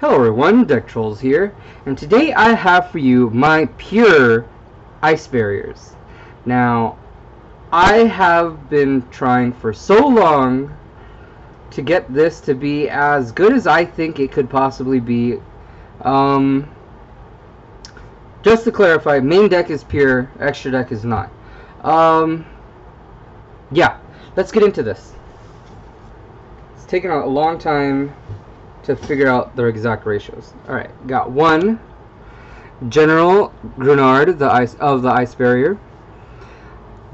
Hello everyone, DeckTrolls here, and today I have for you my pure ice barriers. Now, I have been trying for so long to get this to be as good as I think it could possibly be. Just to clarify, main deck is pure, extra deck is not. Yeah, let's get into this. It's taken a long time to figure out their exact ratios. Alright, got one General Grenard of the Ice Barrier.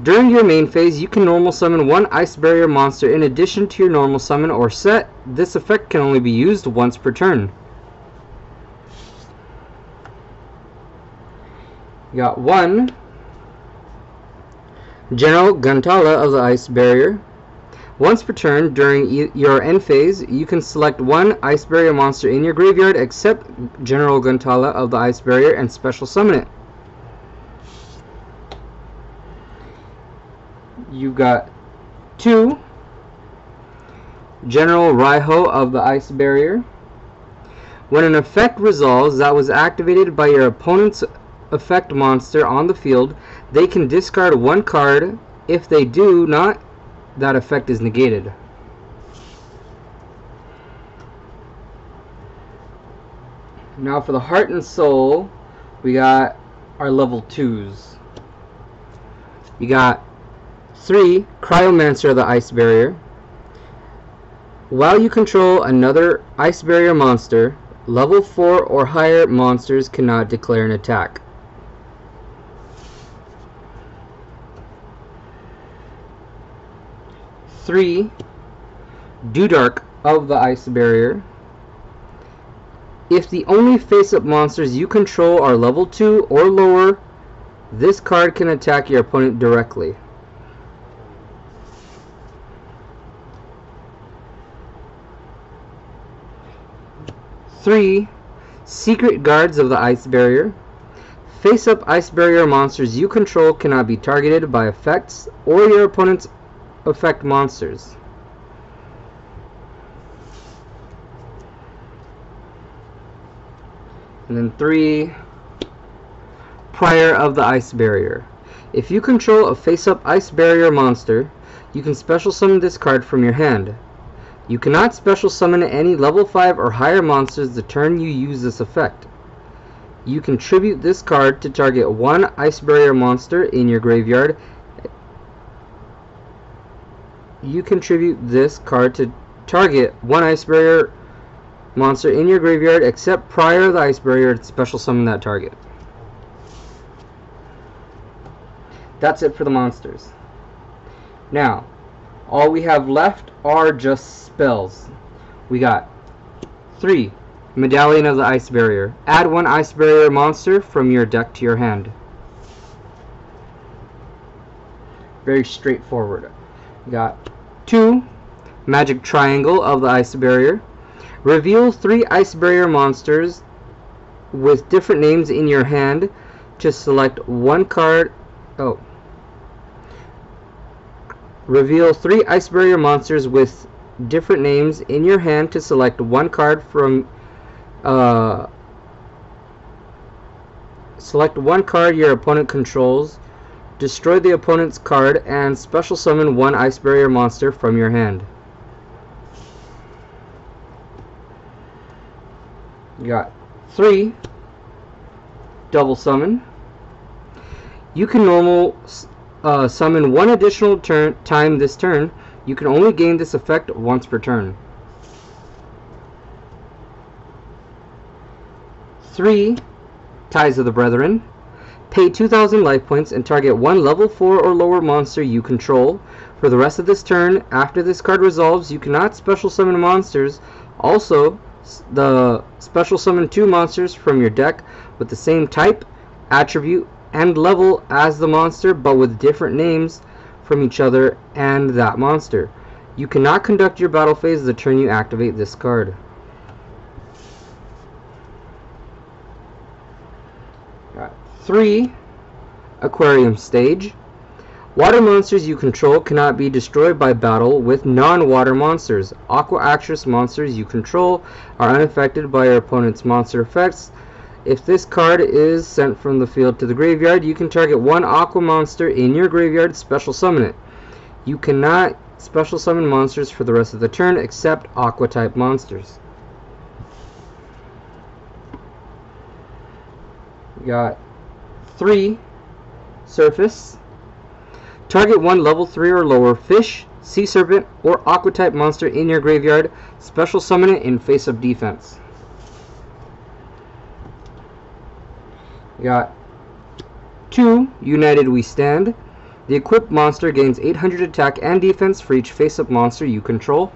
During your main phase, you can normal summon one Ice Barrier monster in addition to your normal summon or set. This effect can only be used once per turn. You got one General Guntala of the Ice Barrier. Once per turn, during your end phase, you can select one Ice Barrier monster in your graveyard except General Guntala of the Ice Barrier and special summon it. You've got two General Raiho of the Ice Barrier. When an effect resolves that was activated by your opponent's effect monster on the field, they can discard one card. If they do not, that effect is negated. Now for the Heart and Soul, we got our level 2s. You got 3 Cryomancer of the Ice Barrier. While you control another Ice Barrier monster, level 4 or higher monsters cannot declare an attack. 3 Dewdark of the Ice Barrier. If the only face-up monsters you control are level 2 or lower, this card can attack your opponent directly. 3 Secret Guards of the Ice Barrier. Face-up Ice Barrier monsters you control cannot be targeted by effects or your opponent's effect monsters. And then 3 Prior of the Ice Barrier. If you control a face-up Ice Barrier monster, you can special summon this card from your hand. You cannot special summon any level 5 or higher monsters the turn you use this effect. You can tribute this card to target one Ice Barrier monster in your graveyard. You contribute this card to target one Ice Barrier monster in your graveyard except prior to the Ice Barrier to special summon that target. That's it for the monsters. Now, all we have left are just spells. We got 3 Medallion of the Ice Barrier. Add one Ice Barrier monster from your deck to your hand. Very straightforward. We got 2 Magic Triangle of the Ice Barrier. Reveal 3 Ice Barrier monsters with different names in your hand to select one card. Reveal 3 Ice Barrier monsters with different names in your hand to select one card from select one card your opponent controls. Destroy the opponent's card and special summon one Ice Barrier monster from your hand. You got 3 Double Summon. You can normal summon one additional time this turn. You can only gain this effect once per turn. 3 Ties of the Brethren. Pay 2,000 life points and target one level 4 or lower monster you control. For the rest of this turn, after this card resolves, you cannot special summon monsters. Also, the special summon 2 monsters from your deck with the same type, attribute, and level as the monster, but with different names from each other and that monster. You cannot conduct your battle phase the turn you activate this card. 3 Aquarium Stage. Water monsters you control cannot be destroyed by battle with non-water monsters. Aqua Actress monsters you control are unaffected by your opponent's monster effects. If this card is sent from the field to the graveyard, you can target one Aqua monster in your graveyard, special summon it. You cannot special summon monsters for the rest of the turn except Aqua type monsters. We got 3 Surface. Target one level 3 or lower fish, sea serpent, or aqua type monster in your graveyard. Special summon it in face of defense. We got 2 United We Stand. The equipped monster gains 800 attack and defense for each face-up monster you control.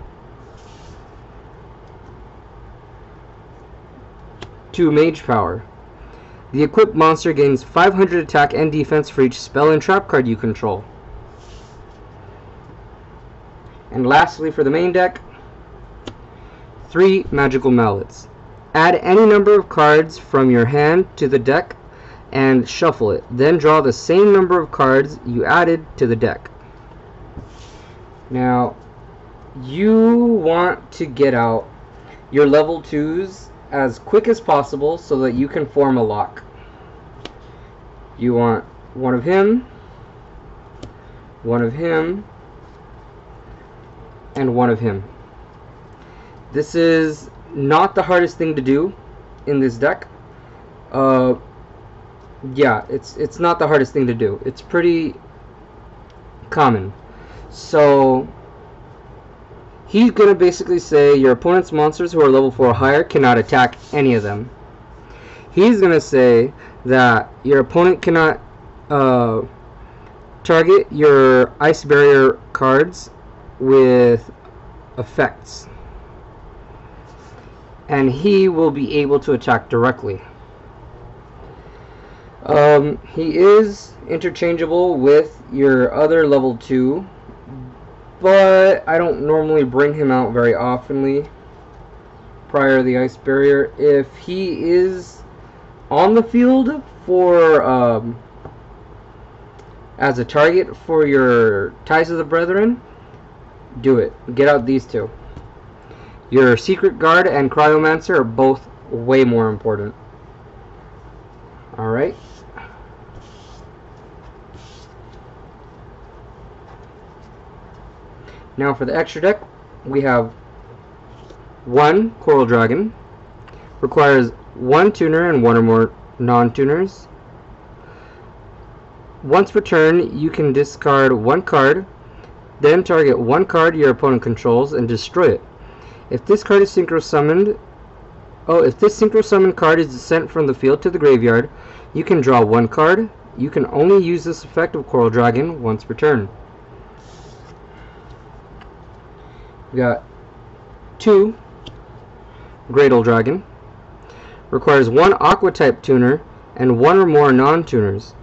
2 Mage Power. The equipped monster gains 500 attack and defense for each spell and trap card you control. And lastly, for the main deck, 3 Magical Mallets. Add any number of cards from your hand to the deck and shuffle it. Then draw the same number of cards you added to the deck. Now, you want to get out your level 2s as quick as possible so that you can form a lock. You want one of him, one of him, and one of him. This is not the hardest thing to do in this deck. Yeah, it's not the hardest thing to do. It's pretty common. So he's gonna basically say your opponent's monsters who are level 4 or higher cannot attack any of them. He's gonna say that your opponent cannot target your ice barrier cards with effects, and he will be able to attack directly. He is interchangeable with your other level 2, but I don't normally bring him out very oftenly prior to the ice barrier. If he is on the field for as a target for your Ties of the Brethren, do it. Get out these 2. Your Secret Guard and Cryomancer are both way more important. Alright. Now for the extra deck, we have 1 Coral Dragon. Requires 1 tuner and 1 or more non-tuners. Once per turn, you can discard 1 card, then target 1 card your opponent controls and destroy it. If this card is synchro summoned, if this synchro summon card is sent from the field to the graveyard, you can draw 1 card. You can only use this effect of Coral Dragon once per turn. We got 2 Greater Dragon. Requires 1 Aqua type tuner and 1 or more non-tuners.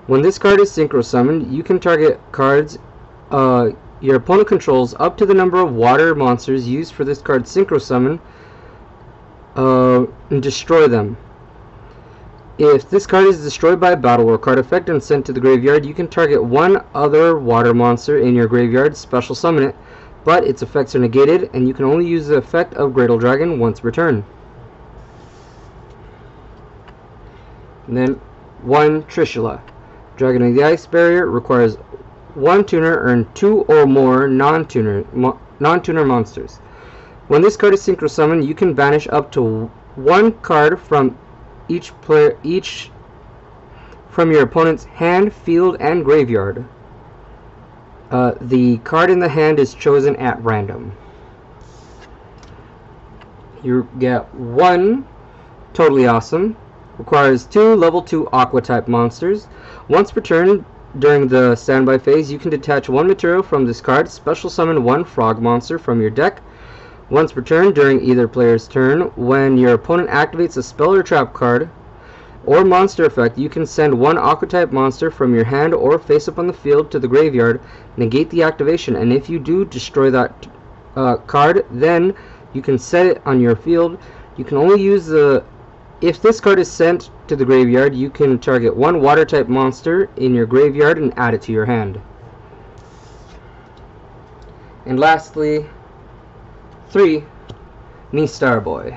When this card is synchro summoned, you can target cards your opponent controls up to the number of water monsters used for this card's synchro summon and destroy them. If this card is destroyed by a battle or card effect and sent to the graveyard, you can target 1 other water monster in your graveyard, special summon it, but its effects are negated and you can only use the effect of Greater Dragon once per turn. And then 1 Trishula. Dragon of the Ice Barrier requires 1 tuner, earn 2 or more non-tuner monsters. When this card is synchro summoned, you can banish up to 1 card from each from your opponent's hand, field, and graveyard. The card in the hand is chosen at random. You get 1 Totally Awesome. Requires 2 level 2 Aqua type monsters. Once per turn during the standby phase, you can detach 1 material from this card, special summon 1 frog monster from your deck. Once per turn during either player's turn, when your opponent activates a spell or trap card or monster effect, you can send 1 Aqua type monster from your hand or face up on the field to the graveyard, negate the activation, and if you do destroy that card, then you can set it on your field. You can only use if this card is sent to the graveyard, you can target 1 water type monster in your graveyard and add it to your hand. And lastly, 3, Mistar Boy.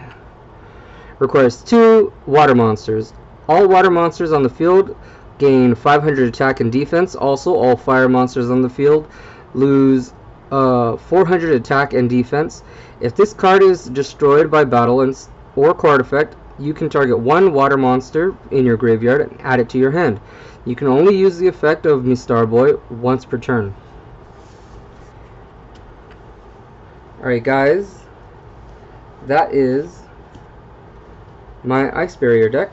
Requires 2 water monsters. All water monsters on the field gain 500 attack and defense. Also, all fire monsters on the field lose 400 attack and defense. If this card is destroyed by battle or card effect, you can target 1 water monster in your graveyard and add it to your hand. You can only use the effect of Mistar Boy once per turn. Alright guys, that is my Ice Barrier deck.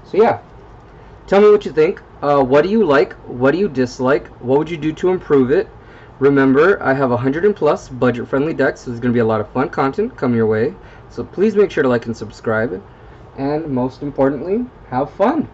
So yeah, tell me what you think. What do you like? What do you dislike? What would you do to improve it? Remember, I have 100+ budget-friendly decks, so there's going to be a lot of fun content coming your way. So please make sure to like and subscribe. And most importantly, have fun!